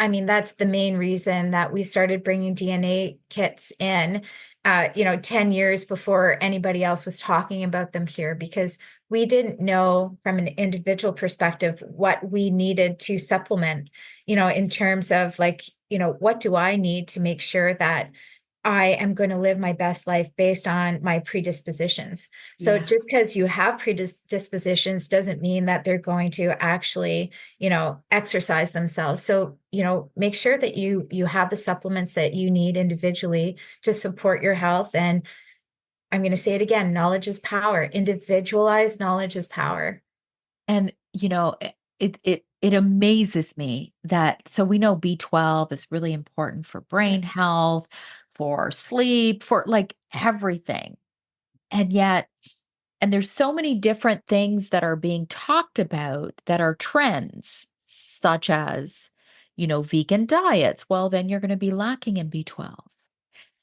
mean, that's the main reason that we started bringing DNA kits in, 10 years before anybody else was talking about them here, because we didn't know from an individual perspective what we needed to supplement, in terms of like, what do I need to make sure that I am going to live my best life based on my predispositions. So Yeah. just because you have predispositions doesn't mean that they're going to actually, exercise themselves. So, make sure that you have the supplements that you need individually to support your health. And I'm going to say it again, knowledge is power. Individualized knowledge is power. And it amazes me that so we know B12 is really important for Yeah, brain health, for sleep, for like everything. And yet, and there's so many different things that are being talked about that are trends, such as, vegan diets. Well, then you're going to be lacking in B12.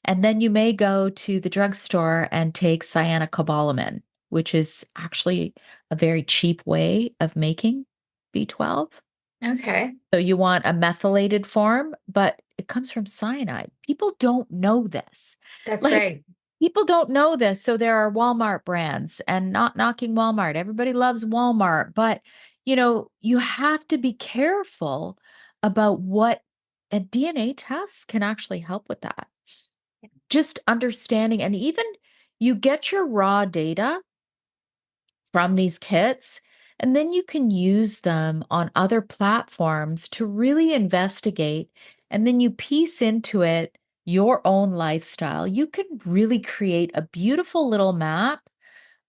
And then you may go to the drugstore and take cyanocobalamin, which is actually a very cheap way of making B12. okay. So you want a methylated form, but it comes from cyanide. People don't know this. That's Like, right. people don't know this. So there are Walmart brands, and not knocking Walmart. Everybody loves Walmart, but you have to be careful about what, and DNA tests can actually help with that. Just understanding, and even you get your raw data from these kits, and then you can use them on other platforms to really investigate. And then you piece into it your own lifestyle. You can really create a beautiful little map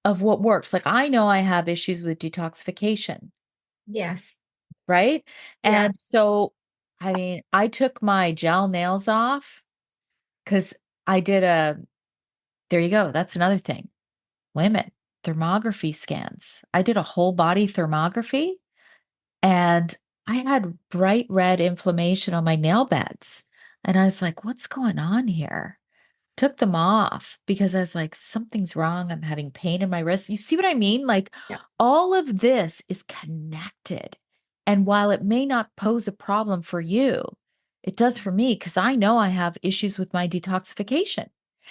of what works. Like, I know I have issues with detoxification, Yes. right? Yeah. And so, I mean, I took my gel nails off because I did there you go. That's another thing. Women, thermography scans. I did a whole body thermography, and I had bright red inflammation on my nail beds. And I was like, what's going on here? Took them off because I was like, something's wrong. I'm having pain in my wrist. You see what I mean? Like, Yeah. all of this is connected. And while it may not pose a problem for you, it does for me because I know I have issues with my detoxification.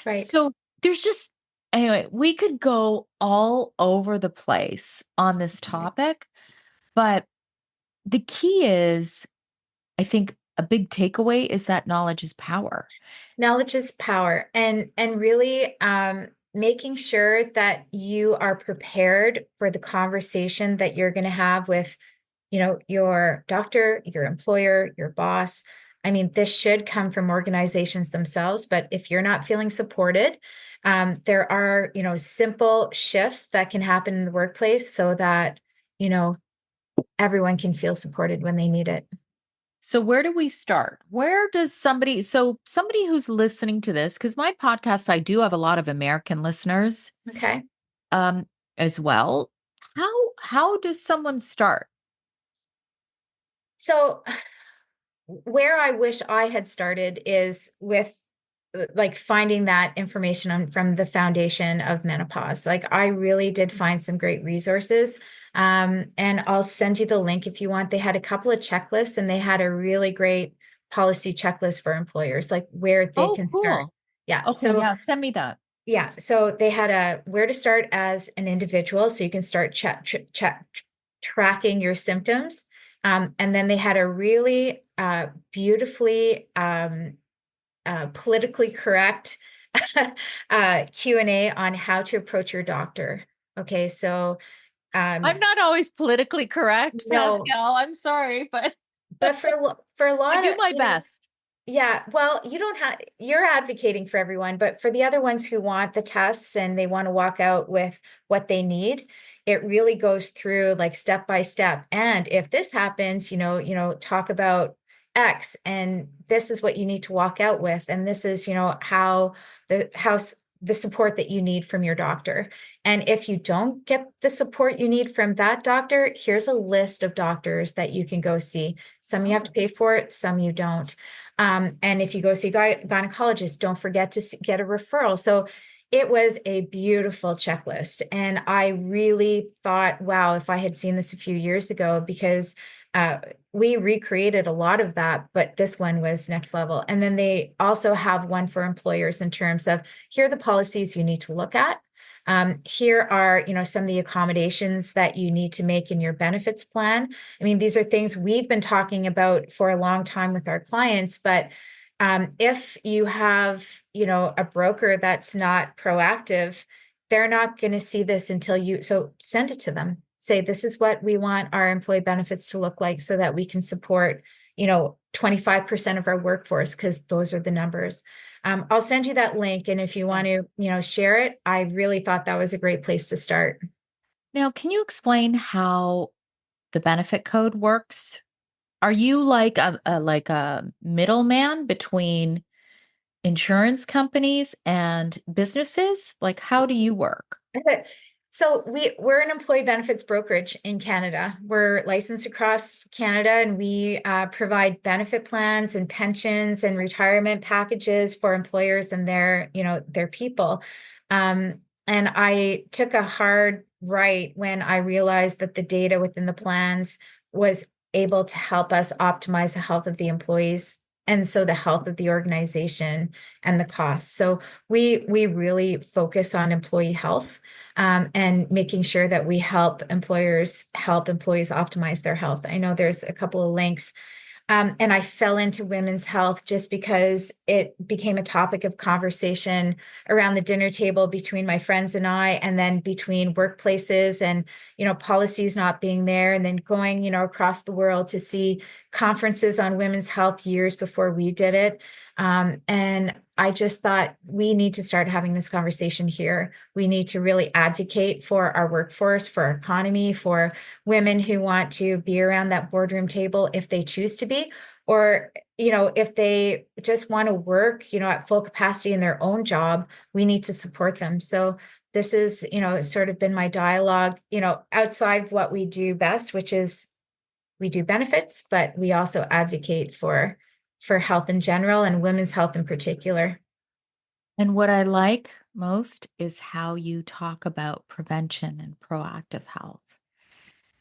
Right. So there's just, anyway, we could go all over the place on this topic, but the key is, I think a big takeaway is that knowledge is power. Knowledge is power, and really making sure that you are prepared for the conversation that you're going to have with, your doctor, your employer, your boss. I mean, this should come from organizations themselves, but if you're not feeling supported, there are, simple shifts that can happen in the workplace so that, you know, everyone can feel supported when they need it. So where do we start? Where does somebody who's listening to this, because my podcast, I do have a lot of American listeners Okay. um, as well. How does someone start? So where I wish I had started is with like finding that information from the foundation of menopause. Like I really did find some great resources. And I'll send you the link if you want. They had a couple of checklists and they had a really great policy checklist for employers, like where they Oh, can start. cool. Yeah. Okay, So yeah, send me that. yeah. So they had a where to start as an individual. So you can start tracking your symptoms. And then they had a really beautifully politically correct Q&A on how to approach your doctor. Okay, so I'm um, not always politically correct, no, Pascal. I'm sorry, but but for a I lot do of, my best. yeah, well, you don't have, you're advocating for everyone, but for the other ones who want the tests and they want to walk out with what they need, it really goes through like step by step. And if this happens, talk about X and this is what you need to walk out with. And this is, how the support that you need from your doctor. And if you don't get the support you need from that doctor, here's a list of doctors that you can go see. Some you have to Oh. pay for, some you don't. And if you go see a gynecologist, don't forget to get a referral. So it was a beautiful checklist. And I really thought, wow, if I had seen this a few years ago, because we recreated a lot of that, but this one was next level. And then they also have one for employers in terms of here are the policies you need to look at. Here are, some of the accommodations that you need to make in your benefits plan. I mean, these are things we've been talking about for a long time with our clients, but if you have, a broker that's not proactive, they're not going to see this until so send it to them. Say, this is what we want our employee benefits to look like so that we can support, 25% of our workforce, because those are the numbers. I'll send you that link. And if you want to, share it, I really thought that was a great place to start. Now, can you explain how the benefit code works? Are you like a middleman between insurance companies and businesses? Like, how do you work? So we're an employee benefits brokerage in Canada. We're licensed across Canada, and we provide benefit plans and pensions and retirement packages for employers and their people. And I took a hard right when I realized that the data within the plans was able to help us optimize the health of the employees and so the health of the organization and the cost. So we really focus on employee health, and making sure that we help employers help employees optimize their health. I know there's a couple of links, and I fell into women's health just because it became a topic of conversation around the dinner table between my friends and I, and then between workplaces and, policies not being there, and then going, across the world to see conferences on women's health years before we did it. And I just thought we need to start having this conversation here. We need to really advocate for our workforce, for our economy, for women who want to be around that boardroom table if they choose to be, or, if they just want to work, at full capacity in their own job, we need to support them. So this is, sort of been my dialogue, outside of what we do best, which is we do benefits, but we also advocate for health in general and women's health in particular. And what I like most is how you talk about prevention and proactive health.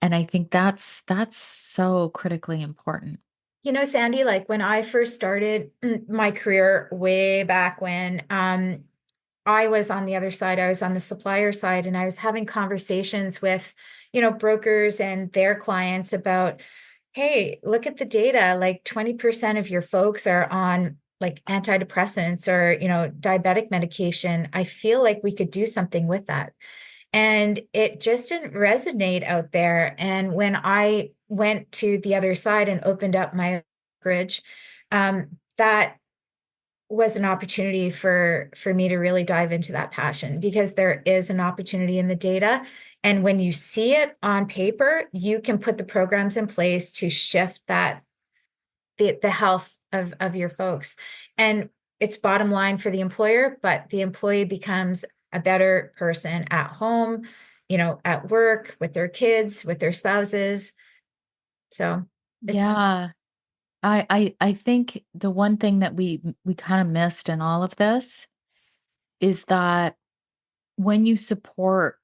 And I think that's so critically important. Sandy, like when I first started my career way back when, I was on the other side, I was on the supplier side, and I was having conversations with, brokers and their clients about, hey, look at the data, like 20% of your folks are on like antidepressants or, diabetic medication. I feel like we could do something with that. And it just didn't resonate out there. And when I went to the other side and opened up my brokerage, that was an opportunity for me to really dive into that passion, because there is an opportunity in the data. And when you see it on paper, you can put the programs in place to shift the health of your folks. And it's bottom line for the employer, but the employee becomes a better person at home, at work, with their kids, with their spouses. So it's Yeah. I think the one thing that we kind of missed in all of this is that when you support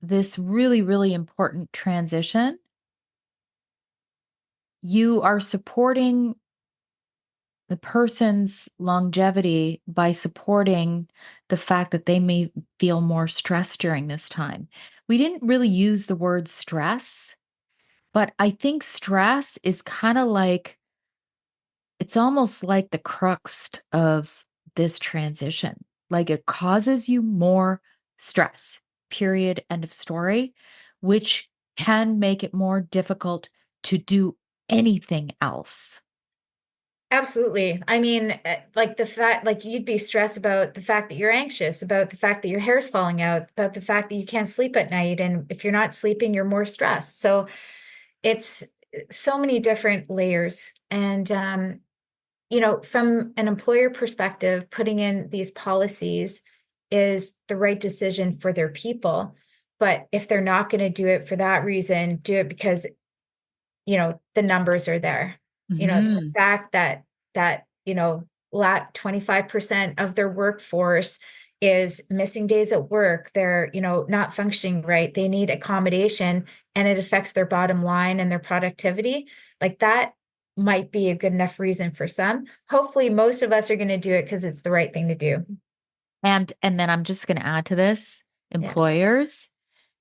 this really, really important transition, you are supporting the person's longevity by supporting the fact that they may feel more stress during this time. We didn't really use the word stress, but I think stress is kind of like it's almost like the crux of this transition. Like it causes you more stress, period, end of story, which can make it more difficult to do anything else. absolutely. I mean, like the fact, like you'd be stressed about the fact that you're anxious, about the fact that your hair's falling out, about the fact that you can't sleep at night. And if you're not sleeping, you're more stressed. So it's so many different layers. And, from an employer perspective, putting in these policies is the right decision for their people. But if they're not going to do it for that reason, do it because the numbers are there. The Mhm. fact that 25% of their workforce is missing days at work, they're not functioning right, they need accommodation, and it affects their bottom line and their productivity. Like that might be a good enough reason for some. Hopefully most of us are going to do it because it's the right thing to do. And then I'm just going to add to this, Yeah. employers,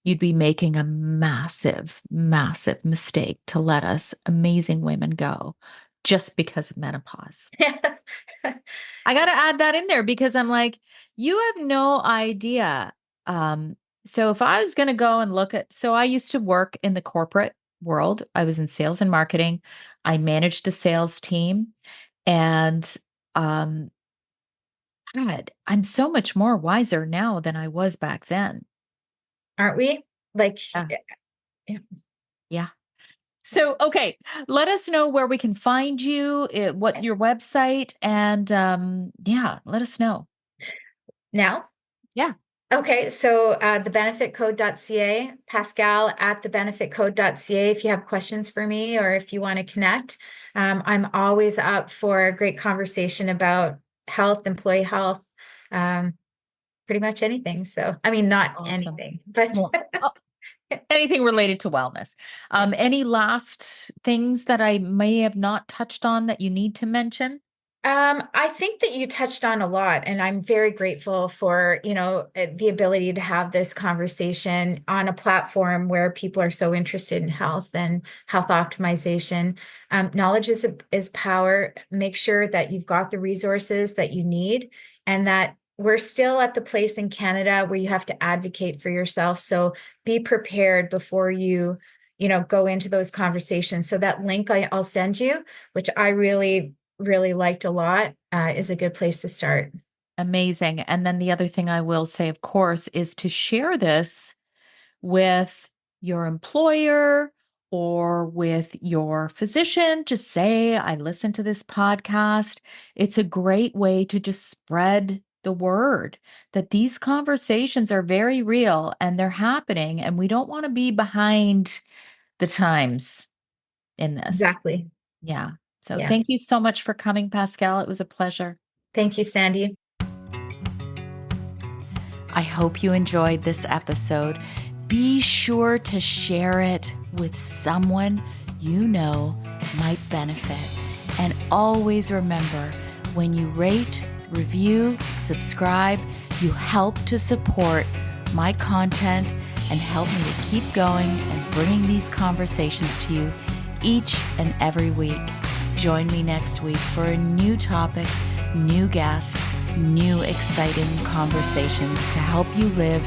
you'd be making a massive, massive mistake to let us amazing women go just because of menopause. I got to add that in there because I'm like, you have no idea. Um, so if I was going to go and look at, so I used to work in the corporate world. I was in sales and marketing. I managed a sales team, and um, God, I'm so much more wiser now than I was back then. Aren't we? Like, Yeah. yeah. Yeah. So, okay, let us know where we can find you, what your website, and yeah, let us know. Now, Yeah. okay, so thebenefitcode.ca, Pascale at thebenefitcode.ca if you have questions for me or if you want to connect. I'm always up for a great conversation about health, employee health, um, pretty much anything. So, I mean, not Awesome. anything, but Well, anything anything related to wellness. Any last things that I may have not touched on that you need to mention? I think that you touched on a lot, and I'm very grateful for, the ability to have this conversation on a platform where people are so interested in health and health optimization. Knowledge is power. Make sure that you've got the resources that you need, and that we're still at the place in Canada where you have to advocate for yourself. So be prepared before you go into those conversations. So that link I'll send you, which I really liked a lot, is a good place to start. Amazing. And then the other thing I will say, of course, is to share this with your employer or with your physician. Just say, I listened to this podcast. It's a great way to just spread the word that these conversations are very real and they're happening. And we don't want to be behind the times in this. Exactly. Yeah. So Yeah. thank you so much for coming, Pascale. It was a pleasure. Thank you, Sandy. I hope you enjoyed this episode. Be sure to share it with someone you know might benefit. And always remember, when you rate, review, subscribe, you help to support my content and help me to keep going and bringing these conversations to you each and every week. Join me next week for a new topic, new guest, new exciting conversations to help you live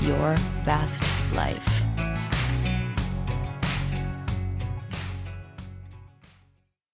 your best life.